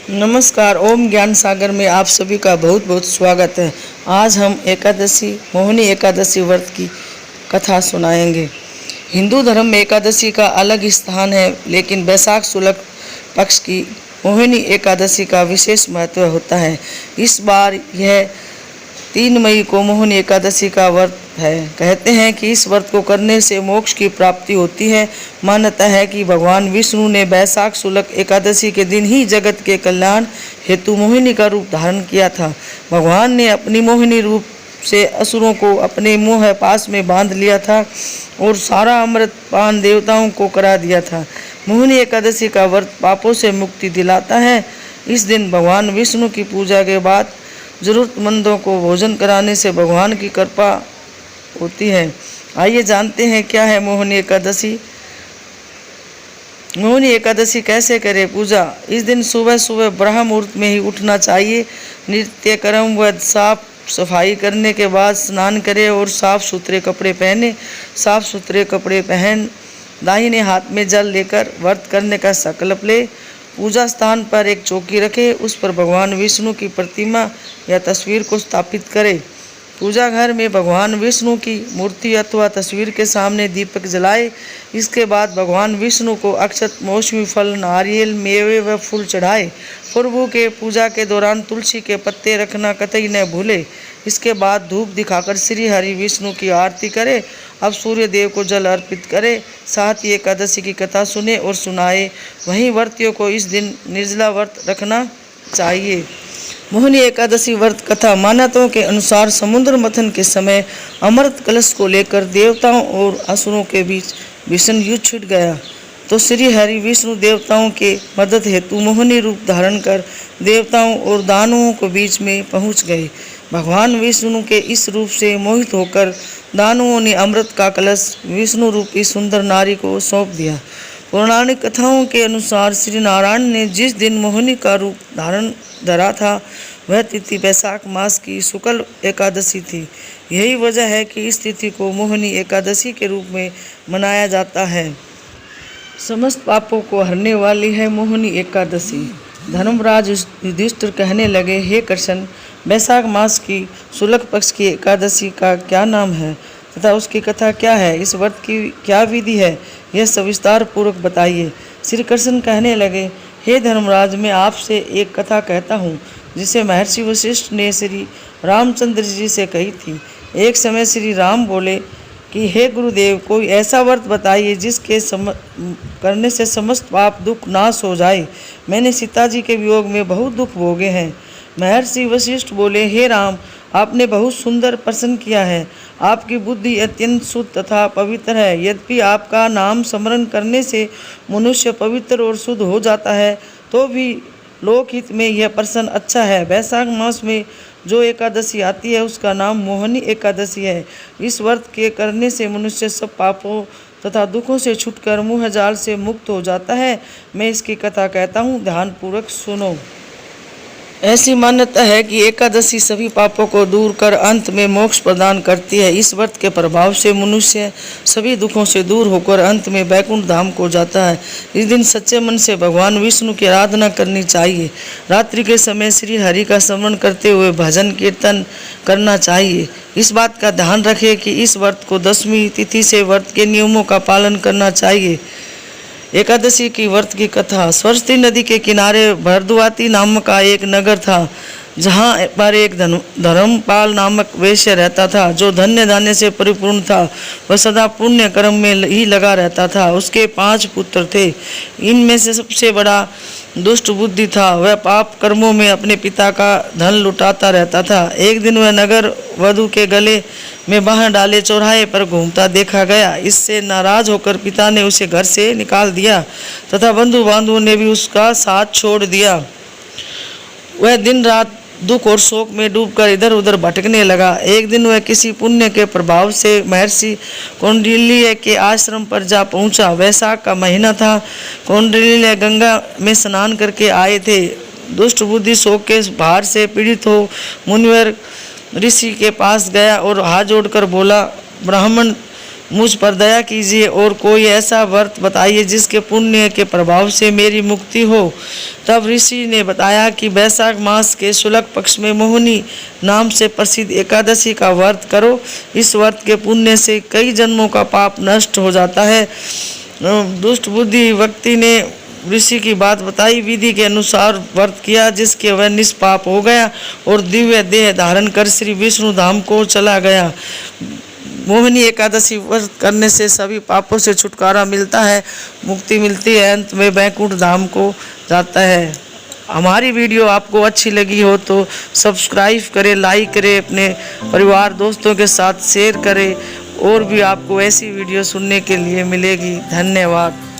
नमस्कार। ओम ज्ञान सागर में आप सभी का बहुत बहुत स्वागत है। आज हम एकादशी मोहिनी एकादशी व्रत की कथा सुनाएंगे। हिंदू धर्म में एकादशी का अलग स्थान है, लेकिन बैसाख शुक्ल पक्ष की मोहिनी एकादशी का विशेष महत्व होता है। इस बार यह 3 मई को मोहिनी एकादशी का व्रत है। कहते हैं कि इस व्रत को करने से मोक्ष की प्राप्ति होती है। मान्यता है कि भगवान विष्णु ने बैसाख शुक्ल एकादशी के दिन ही जगत के कल्याण हेतु मोहिनी का रूप धारण किया था। भगवान ने अपनी मोहिनी रूप से असुरों को अपने मुंह पास में बांध लिया था और सारा अमृत पान देवताओं को करा दिया था। मोहिनी एकादशी का व्रत पापों से मुक्ति दिलाता है। इस दिन भगवान विष्णु की पूजा के बाद ज़रूरतमंदों को भोजन कराने से भगवान की कृपा होती है। आइए जानते हैं क्या है मोहिनी एकादशी। मोहिनी एकादशी कैसे करें पूजा। इस दिन सुबह सुबह ब्रह्म मुहूर्त में ही उठना चाहिए। नित्य कर्म व साफ सफाई करने के बाद स्नान करें और साफ सुथरे कपड़े पहने। साफ सुथरे कपड़े पहन दाहिने हाथ में जल लेकर व्रत करने का संकल्प ले। पूजा स्थान पर एक चौकी रखें, उस पर भगवान विष्णु की प्रतिमा या तस्वीर को स्थापित करें। पूजा घर में भगवान विष्णु की मूर्ति अथवा तस्वीर के सामने दीपक जलाए। इसके बाद भगवान विष्णु को अक्षत, मौसमी फल, नारियल, मेवे व फूल चढ़ाए। प्रभु के पूजा के दौरान तुलसी के पत्ते रखना कतई न भूले। इसके बाद धूप दिखाकर श्री हरि विष्णु की आरती करें। अब सूर्य देव को जल अर्पित करें। साथ ही एकादशी की कथा सुने और सुनाए। वहीं व्रतियों को इस दिन निर्जला व्रत रखना चाहिए। मोहिनी एकादशी व्रत कथा। मान्यताओं के अनुसार समुद्र मंथन के समय अमृत कलश को लेकर देवताओं और असुरों के बीच भीषण युद्ध छिड़ गया, तो श्री हरि विष्णु देवताओं के मदद हेतु मोहिनी रूप धारण कर देवताओं और दानवों के बीच में पहुंच गए। भगवान विष्णु के इस रूप से मोहित होकर दानवों ने अमृत का कलश विष्णु रूपी सुंदर नारी को सौंप दिया। पौराणिक कथाओं के अनुसार श्री नारायण ने जिस दिन मोहिनी का रूप धारण धरा था, वह तिथि बैसाख मास की शुक्ल एकादशी थी। यही वजह है कि इस तिथि को मोहिनी एकादशी के रूप में मनाया जाता है। समस्त पापों को हरने वाली है मोहिनी एकादशी। धर्मराज युधिष्ठिर कहने लगे, हे कृष्ण, बैसाख मास की शुक्ल पक्ष की एकादशी का क्या नाम है तथा उसकी कथा क्या है? इस व्रत की क्या विधि है? यह सविस्तार पूर्वक बताइए। श्री कृष्ण कहने लगे, हे धर्मराज, मैं आपसे एक कथा कहता हूँ जिसे महर्षि वशिष्ठ ने श्री रामचंद्र जी से कही थी। एक समय श्री राम बोले कि हे गुरुदेव, कोई ऐसा व्रत बताइए जिसके करने से समस्त पाप दुख नाश हो जाए। मैंने सीता जी के वियोग में बहुत दुख भोगे हैं। महर्षि वशिष्ठ बोले, हे राम, आपने बहुत सुंदर प्रश्न किया है। आपकी बुद्धि अत्यंत शुद्ध तथा पवित्र है। यद्यपि आपका नाम स्मरण करने से मनुष्य पवित्र और शुद्ध हो जाता है, तो भी लोकहित में यह प्रश्न अच्छा है। बैसाख मास में जो एकादशी आती है उसका नाम मोहिनी एकादशी है। इस व्रत के करने से मनुष्य सब पापों तथा दुखों से छूटकर मुँह जाल से मुक्त हो जाता है। मैं इसकी कथा कहता हूँ, ध्यानपूर्वक सुनो। ऐसी मान्यता है कि एकादशी सभी पापों को दूर कर अंत में मोक्ष प्रदान करती है। इस व्रत के प्रभाव से मनुष्य सभी दुखों से दूर होकर अंत में बैकुंठ धाम को जाता है। इस दिन सच्चे मन से भगवान विष्णु की आराधना करनी चाहिए। रात्रि के समय श्री हरि का स्मरण करते हुए भजन कीर्तन करना चाहिए। इस बात का ध्यान रखें कि इस व्रत को 10वीं तिथि से व्रत के नियमों का पालन करना चाहिए। एकादशी की व्रत की कथा। सरस्वती नदी के किनारे भरद्वाती नामक का एक नगर था, जहाँ पर एक धर्मपाल नामक वैश्य रहता था, जो धन्य धान्य से परिपूर्ण था। वह सदा पुण्य कर्म में ही लगा रहता था। उसके 5 पुत्र थे। इनमें से सबसे बड़ा दुष्ट बुद्धि था। वह पाप कर्मों में अपने पिता का धन लुटाता रहता था। एक दिन वह नगर वधू के गले में बांह डाले चौराहे पर घूमता देखा गया। इससे नाराज होकर पिता ने उसे घर से निकाल दिया तथा बंधु बांधवों ने भी उसका साथ छोड़ दिया। वह दिन रात दुख और शोक में डूबकर इधर उधर भटकने लगा। एक दिन वह किसी पुण्य के प्रभाव से महर्षि कौंडिल्य के आश्रम पर जा पहुंचा। वैसाख का महीना था। कौंडिल्य गंगा में स्नान करके आए थे। दुष्ट बुद्धि शोक के भार से पीड़ित हो मुनिवर ऋषि के पास गया और हाथ जोड़कर बोला, ब्राह्मण मुझ पर दया कीजिए और कोई ऐसा व्रत बताइए जिसके पुण्य के प्रभाव से मेरी मुक्ति हो। तब ऋषि ने बताया कि वैशाख मास के शुक्ल पक्ष में मोहिनी नाम से प्रसिद्ध एकादशी का व्रत करो। इस व्रत के पुण्य से कई जन्मों का पाप नष्ट हो जाता है। दुष्ट बुद्धि व्यक्ति ने ऋषि की बात बताई, विधि के अनुसार व्रत किया, जिसके वह निष्पाप हो गया और दिव्य देह धारण कर श्री विष्णु धाम को चला गया। मोहिनी एकादशी व्रत करने से सभी पापों से छुटकारा मिलता है, मुक्ति मिलती है, अंत में वैकुंठ धाम को जाता है। हमारी वीडियो आपको अच्छी लगी हो तो सब्सक्राइब करें, लाइक करें, अपने परिवार दोस्तों के साथ शेयर करें और भी आपको ऐसी वीडियो सुनने के लिए मिलेगी। धन्यवाद।